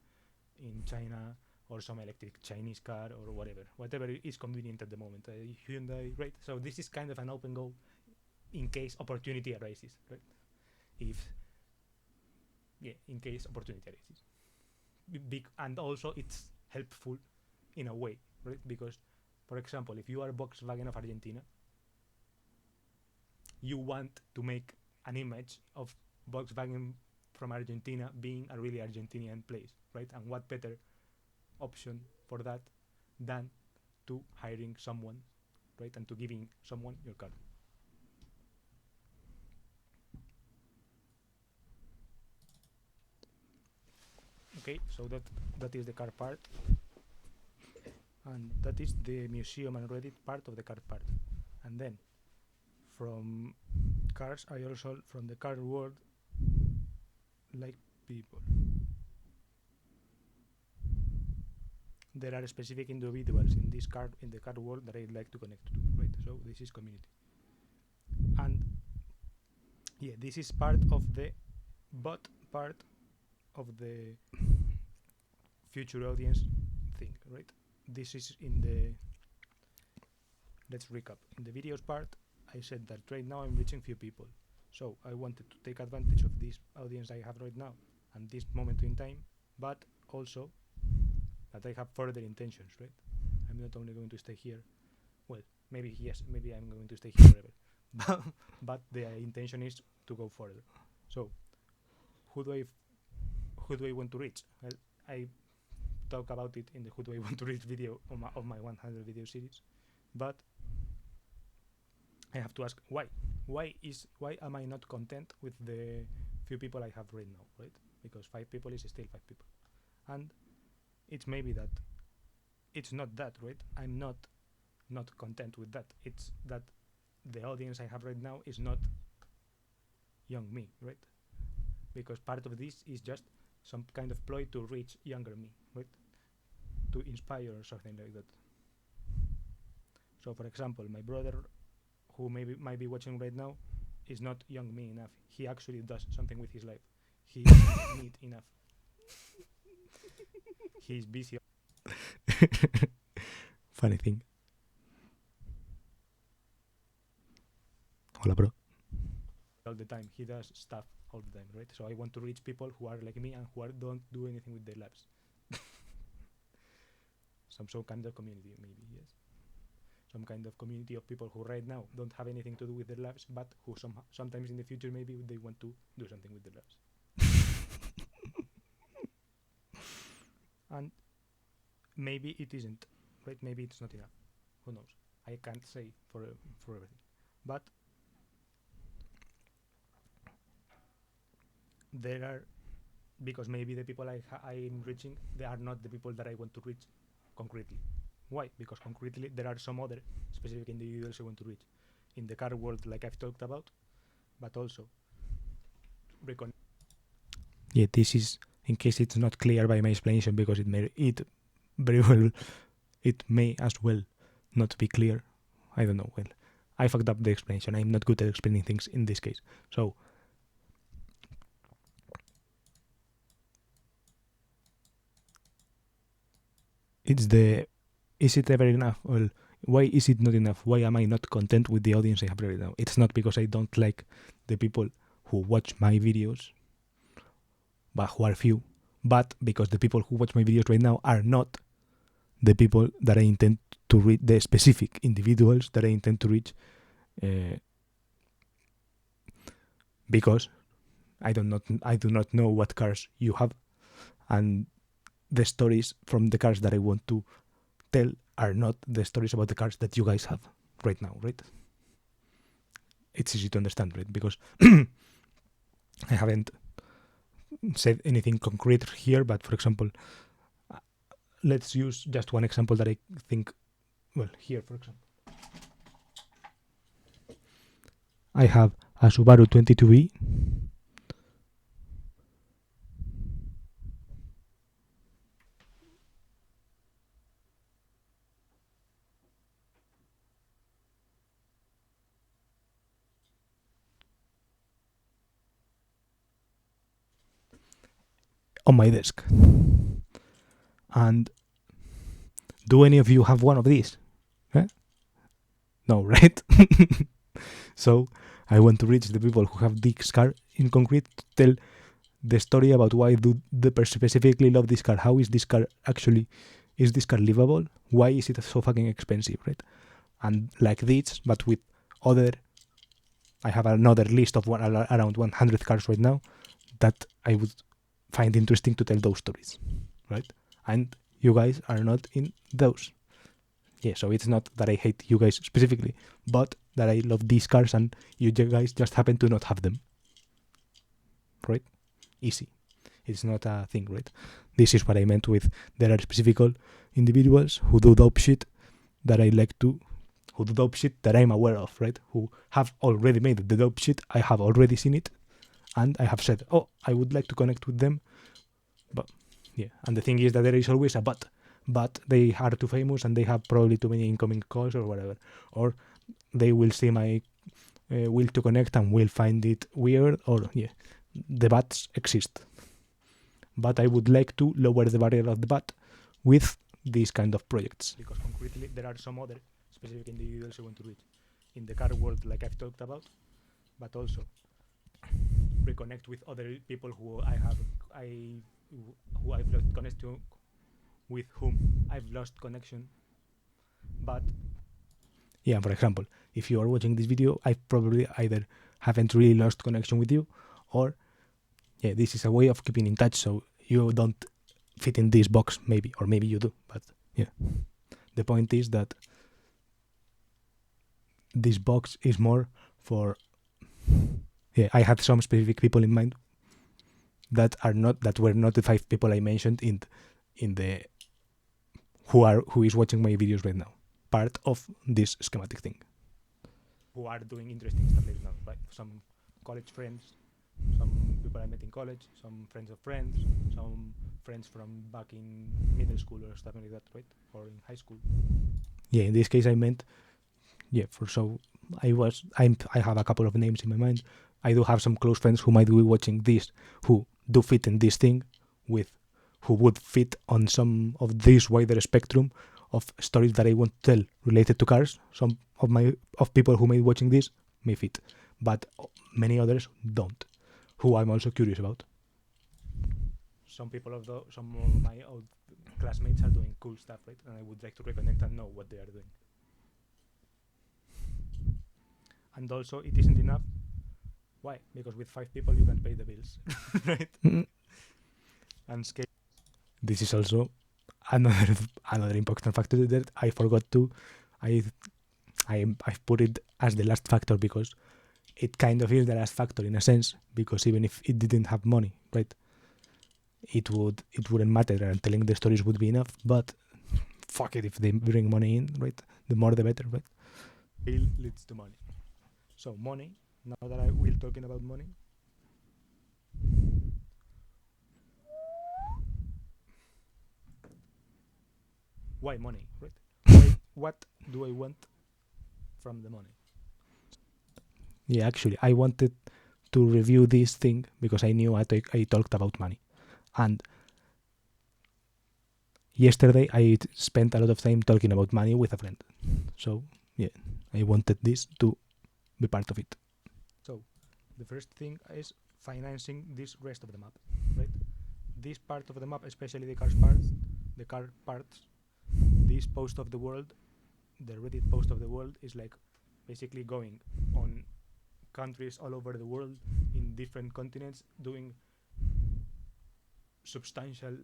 Speaker 1: in China, or some electric Chinese car, or whatever is convenient at the moment. Hyundai, right? So this is kind of an open goal in case opportunity arises, right? In case opportunity arises. And also it's helpful in a way, right? Because, for example, if you are Volkswagen of Argentina, you want to make an image of Volkswagen from Argentina being a really Argentinian place, right? And what better option for that than to hiring someone, right? And to giving someone your car. Okay, so that is the car part, and that is the museum and Reddit part of the car part. And then from cars, I also, from the car world, like people. There are specific individuals in the car world that I'd like to connect to, right? So this is community. And yeah, this is part of the part of the future audience thing, right? This is in the, let's recap. In the videos part, I said that right now I'm reaching few people. So I wanted to take advantage of this audience I have right now and this moment in time, but also that I have further intentions, right? I'm not only going to stay here. Well, maybe yes, maybe I'm going to stay here forever. But the intention is to go further. So who do I want to reach? Well, I talk about it in the who do I want to reach video of my 100 video series, but I have to ask why. Why am I not content with the few people I have right now, right? Because 5 people is still 5 people, and it's maybe that it's not that, right? I'm not content with that. It's that the audience I have right now is not young me, right? Because part of this is just some kind of ploy to reach younger me, right? To inspire or something like that. So, for example, my brother, who might be watching right now, is not young me enough. He actually does something with his life. He doesn't need enough. He's busy. Funny thing. Hola, bro. All the time. He does stuff all the time, right? So I want to reach people who are like me and who don't do anything with their lives. Some kind of community, maybe, yes. Some kind of community of people who right now don't have anything to do with their lives, but who sometimes in the future maybe they want to do something with their lives. And maybe it isn't, right? Maybe it's not enough. Who knows? I can't say for everything. But there are, because maybe the people I'm reaching, they are not the people that I want to reach concretely. Why? Because concretely there are some other specific individuals I want to reach in the car world, like I've talked about, but also yeah, this is in case it's not clear by my explanation, because it may as well not be clear. I don't know. Well, I fucked up the explanation. I'm not good at explaining things in this case. So it's the, is it ever enough? Well, why is it not enough? Why am I not content with the audience I have right now? It's not because I don't like the people who watch my videos, but who are few, but because the people who watch my videos right now are not the people that I intend to reach, the specific individuals that I intend to reach, because I do not know what cars you have, and the stories from the cars that I want to tell are not the stories about the cars that you guys have right now, right? It's easy to understand, right? Because I haven't said anything concrete here, but for example, let's use just one example that I think, well, here, for example, I have a Subaru 22B. On my desk. And do any of you have one of these? No, right? So I want to reach the people who have this car in concrete to tell the story about why do the specifically love this car. How is this car actually, is this car livable? Why is it so fucking expensive, right? And like this, but with other, I have another list of around 100 cars right now that I would find interesting to tell those stories, right? And you guys are not in those. Yeah, so it's not that I hate you guys specifically, but that I love these cars and you guys just happen to not have them, right? Easy. It's not a thing, right? This is what I meant with there are specific individuals who do dope shit that I like to, who do dope shit that I'm aware of, right? Who have already made the dope shit, I have already seen it, and I have said, oh, I would like to connect with them, but yeah. And the thing is that there is always a but they are too famous and they have probably too many incoming calls or whatever, or they will see my will to connect and will find it weird, or yeah, the buts exist. But I would like to lower the barrier of the but with these kind of projects, because concretely there are some other specific individuals I want to reach in the car world, like I've talked about, but also reconnect with other people who who I've lost connection with, whom I've lost connection. But yeah, for example, if you are watching this video, I probably either haven't really lost connection with you, or yeah, this is a way of keeping in touch, so you don't fit in this box, maybe, or maybe you do, but yeah. The point is that this box is more for, yeah, I had some specific people in mind that were not the 5 people I mentioned in the who is watching my videos right now, part of this schematic thing, who are doing interesting stuff like now, right? Some college friends, some people I met in college, some friends of friends, some friends from back in middle school or stuff like that, right? Or in high school. Yeah, in this case I meant, yeah, I have a couple of names in my mind. I do have some close friends who might be watching this, who do fit in this thing, who would fit on some of this wider spectrum of stories that I want to tell related to cars. Some of people who may be watching this may fit, but many others don't, who I'm also curious about. Some of my old classmates are doing cool stuff, right? And I would like to reconnect and know what they are doing. And also, it isn't enough. Why? Because with 5 people you can pay the bills, right? And scale. This is also another important factor that I forgot to. I've put it as the last factor because it kind of is the last factor in a sense, because even if it didn't have money, right, it wouldn't matter and telling the stories would be enough. But fuck it, if they bring money in, right, the more the better, right? Scale leads to money. So money, now that we're talking about money, why money, right? What do I want from the money? Yeah, actually, I wanted to review this thing because I knew I talked about money. And yesterday I spent a lot of time talking about money with a friend. So yeah, I wanted this to be part of it. So the first thing is financing this rest of the map, right? This part of the map, especially the car parts, this post of the world, the Reddit post of the world is like basically going on countries all over the world in different continents, doing substantial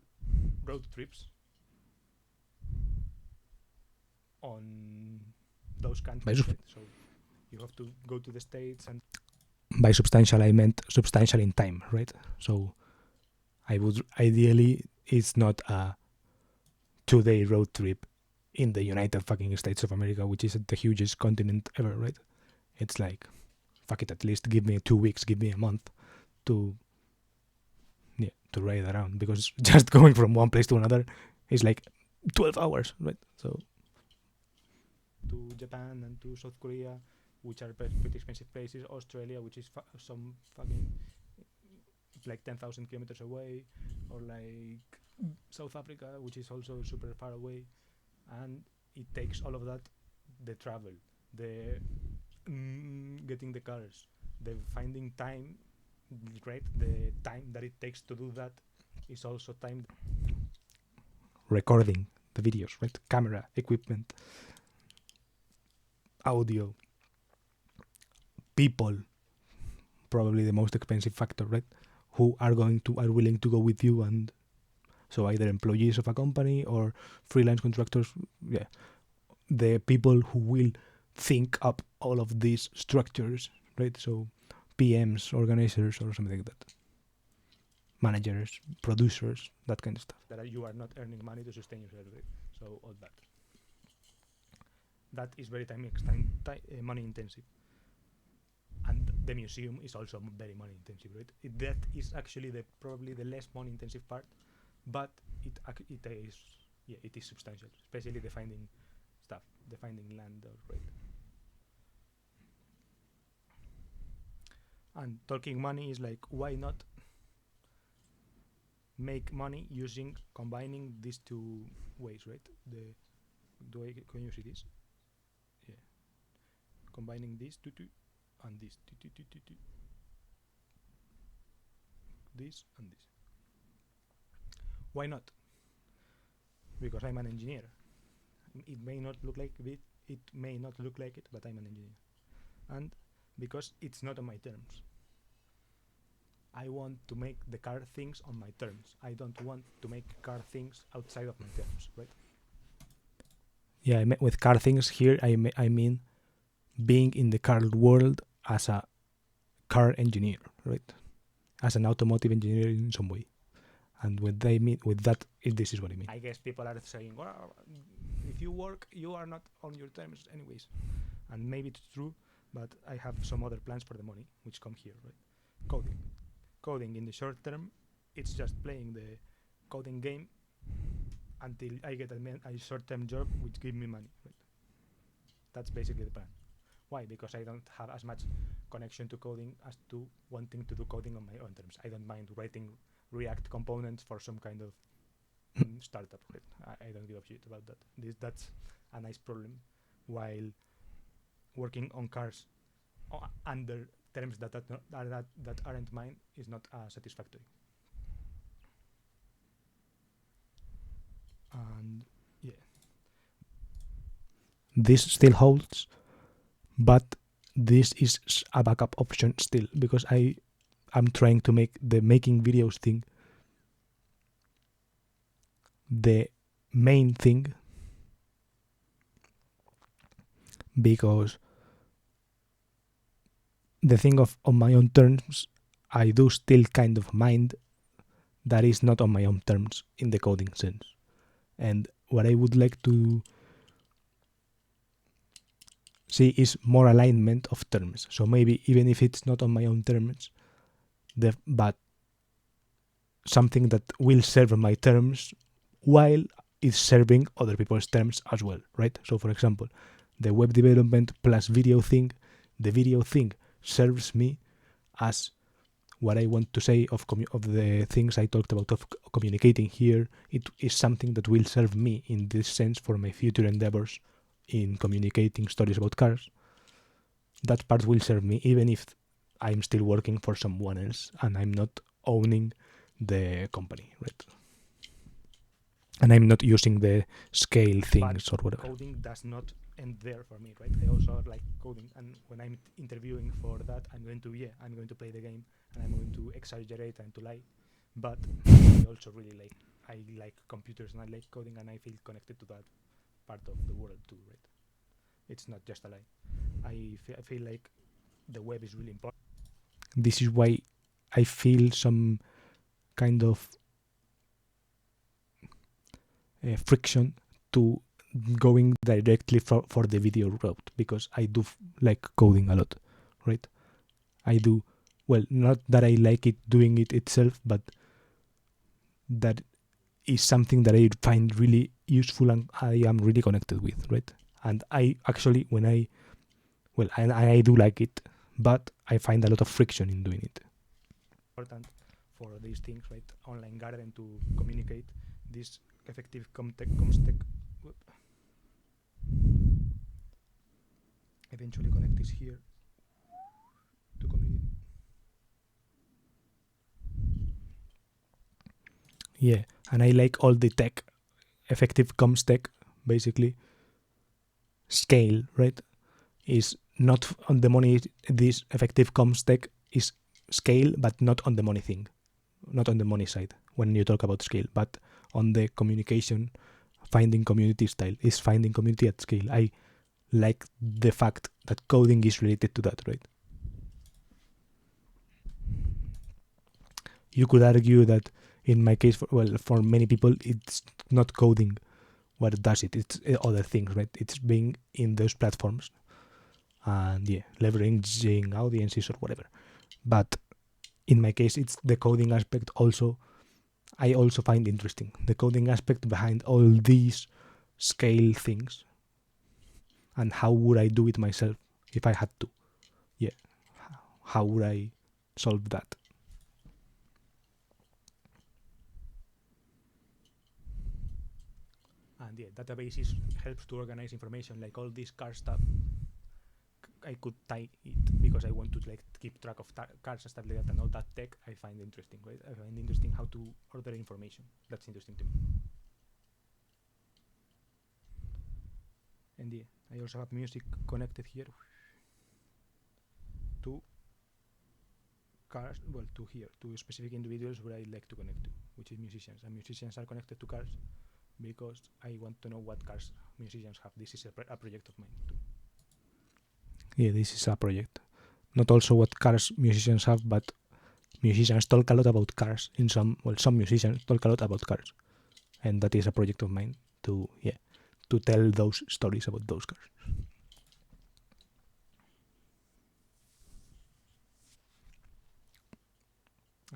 Speaker 1: road trips on those countries, right? So you have to go to the States, and by substantial I meant substantial in time, right? So I would ideally it's not a 2-day road trip in the United fucking States of America, which is the hugest continent ever, right? It's like, fuck it, at least give me 2 weeks, give me a month to ride around, because just going from one place to another is like 12 hours, right? So to Japan and to South Korea, which are pretty expensive places, Australia, which is some fucking like 10,000 kilometers away, or like South Africa, which is also super far away, and it takes all of that, the travel, the getting the cars, the finding time, right? The time that it takes to do that is also time. Recording the videos, right? Camera, equipment, audio, people, probably the most expensive factor, right? Who are willing to go with you, and so either employees of a company or freelance contractors, yeah, the people who will think up all of these structures, right? So PMs, organizers, or something like that, managers, producers, that kind of stuff. That you are not earning money to sustain yourself, right? So all that is very money intensive. And the museum is also very money intensive, right? That is actually probably the less money intensive part, but it is substantial, especially the finding stuff, the finding land, right? And talking money is like, why not make money combining these two ways, right? Can you see this? Yeah, combining these two and this this and this. Why not? Because I'm an engineer. It may not look like it, but I'm an engineer, and because it's not on my terms. I want to make the car things on my terms. I don't want to make car things outside of my terms, right? Yeah, with car things here, I mean being in the car world as a car engineer, right? As an automotive engineer in some way. And what they mean with that, this is what I mean. I guess people are saying, well, if you work, you are not on your terms anyways. And maybe it's true, but I have some other plans for the money, which come here, right? Coding in the short term, it's just playing the coding game until I get a short-term job which give me money, right? That's basically the plan. Why? Because I don't have as much connection to coding as to wanting to do coding on my own terms. I don't mind writing React components for some kind of startup, right? I don't give a shit about that. That's a nice problem, while working on cars under terms that aren't mine is not satisfactory. And yeah, this still holds, but this is a backup option still, because I'm trying to make the making videos thing the main thing, because the thing of on my own terms, I do still kind of mind that is not on my own terms in the coding sense. And what I would like to see is more alignment of terms. So maybe even if it's not on my own terms, but something that will serve my terms while it's serving other people's terms as well, right? So for example, the web development plus video thing, the video thing serves me as what I want to say of the things I talked about of communicating here, it is something that will serve me in this sense for my future endeavors in communicating stories about cars. That part will serve me even if I'm still working for someone else and I'm not owning the company, right? And I'm not using the scale things or whatever. Coding does not end there for me, right? I also like coding, and when I'm interviewing for that, I'm going to play the game, and I'm going to exaggerate and to lie. But I also really like computers and I like coding, and I feel connected to that part of the world too, right? It's not just a lie. I feel like the web is really important. This is why I feel some kind of friction to going directly for the video route, because I do like coding a lot, right? I do, well, not that I like it doing it itself, but that is something that I find really useful and I am really connected with, right? And I actually, I do like it, but I find a lot of friction in doing it. Important for these things, right? Online garden to communicate this effective comtech eventually connect this here to community. Yeah, and I like all the tech, effective comms tech, basically. Scale, right, is not on the money. This effective comms tech is scale, but not on the money thing, not on the money side when you talk about scale, but on the communication, finding community style is finding community at scale. I like the fact that coding is related to that, right? You could argue that in my case, for many people, it's not coding what does it. It's other things, right? It's being in those platforms and leveraging audiences or whatever. But in my case, it's the coding aspect also. I also find interesting the coding aspect behind all these scale things, and how would I do it myself if I had to? Yeah, how would I solve that? And databases helps to organize information, like all this car stuff. I could tie it because I want to keep track of cars and stuff like that, and all that tech I find interesting, right? I find interesting how to order information. That's interesting to me. And I also have music connected here to cars, to specific individuals where I like to connect to, which is musicians. And musicians are connected to cars because I want to know what cars musicians have. This is a project of mine too. Yeah, this is a project. Not also what cars musicians have, but musicians talk a lot about cars. Some musicians talk a lot about cars, and that is a project of mine to tell those stories about those cars.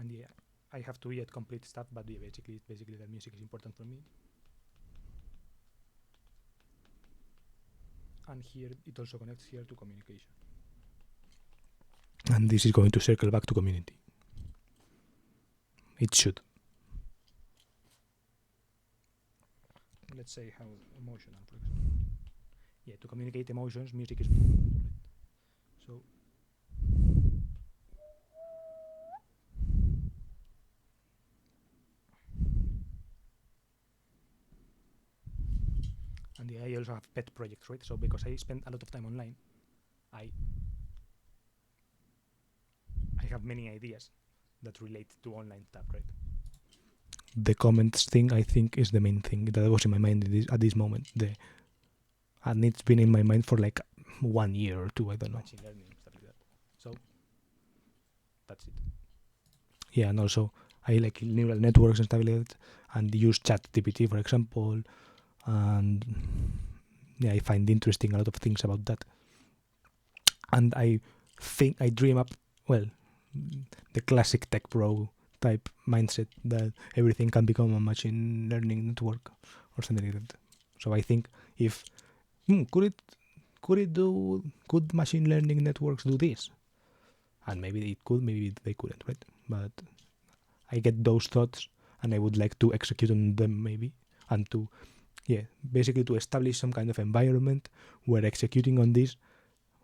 Speaker 1: And I have to yet complete stuff, but basically the music is important for me. And here it also connects here to communication. And this is going to circle back to community. It should. Let's say how emotional, for example. Yeah, to communicate emotions, music is important, right? So and I also have pet projects, right? So because I spend a lot of time online, I have many ideas that relate to online stuff, right? The comments thing, I think, is the main thing that was in my mind at this moment. And it's been in my mind for like 1 year or 2, I don't know. Machine learning, stuff like that. So that's it. Yeah, and also I like neural networks and stuff like that, and use ChatGPT, for example, and I find interesting a lot of things about that. And I think I dream up, the classic tech bro type mindset that everything can become a machine learning network or something like that. So I think if could machine learning networks do this? And maybe it could, maybe they couldn't, right? but I get those thoughts and I would like to execute on them maybe, and to basically to establish some kind of environment where executing on this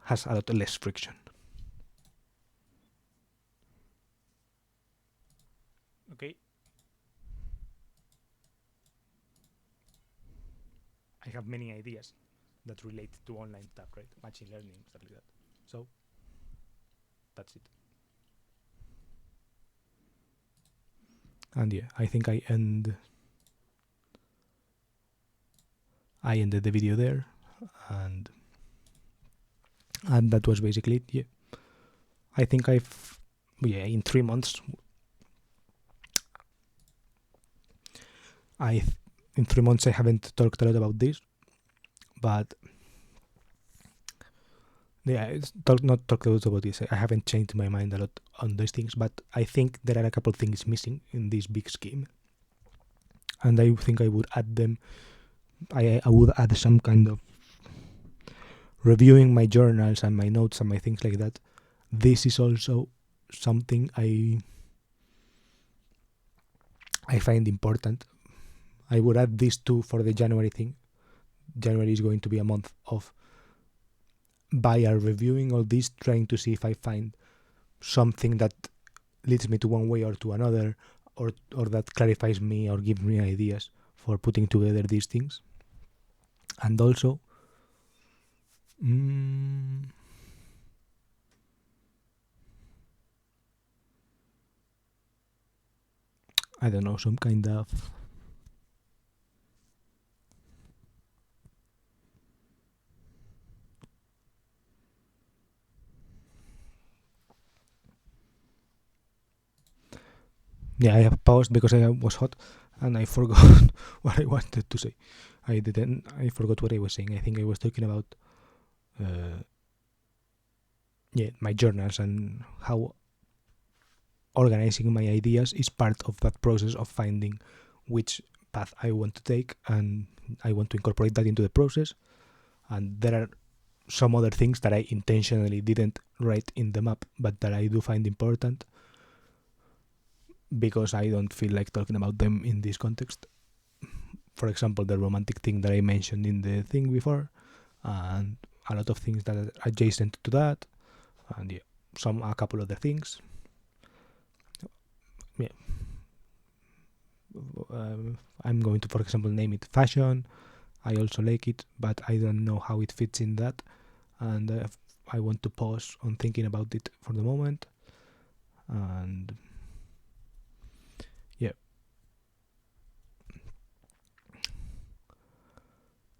Speaker 1: has a lot less friction. Okay. I have many ideas that relate to online stuff, right? Machine learning, stuff like that. So that's it. And I think I ended the video there, and that was basically it. Yeah, I think in 3 months, I haven't talked a lot about this, but not talked a lot about this. I haven't changed my mind a lot on those things, but I think there are a couple of things missing in this big scheme, and I think I would add them. I would add some kind of reviewing my journals and my notes and my things like that. This is also something I find important. I would add this too for the January thing. January is going to be a month of buyer reviewing all this, trying to see if I find something that leads me to one way or to another, or that clarifies me or gives me ideas for putting together these things. And also, I don't know, some kind of I have paused because I was hot and I forgot what I wanted to say. I forgot what I was saying. I think I was talking about my journals and how organizing my ideas is part of that process of finding which path I want to take, and I want to incorporate that into the process. And there are some other things that I intentionally didn't write in the map, but that I do find important because I don't feel like talking about them in this context. For example, the romantic thing that I mentioned in the thing before, and a lot of things that are adjacent to that, and a couple other things. I'm going to, for example, name it fashion. I also like it, but I don't know how it fits in that, and I want to pause on thinking about it for the moment. And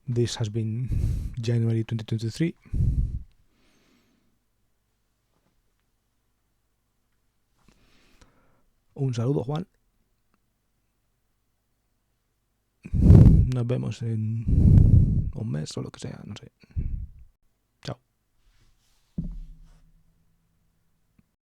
Speaker 1: this has been January 2023. Un saludo, Juan. Nos vemos en un mes o lo que sea, no sé.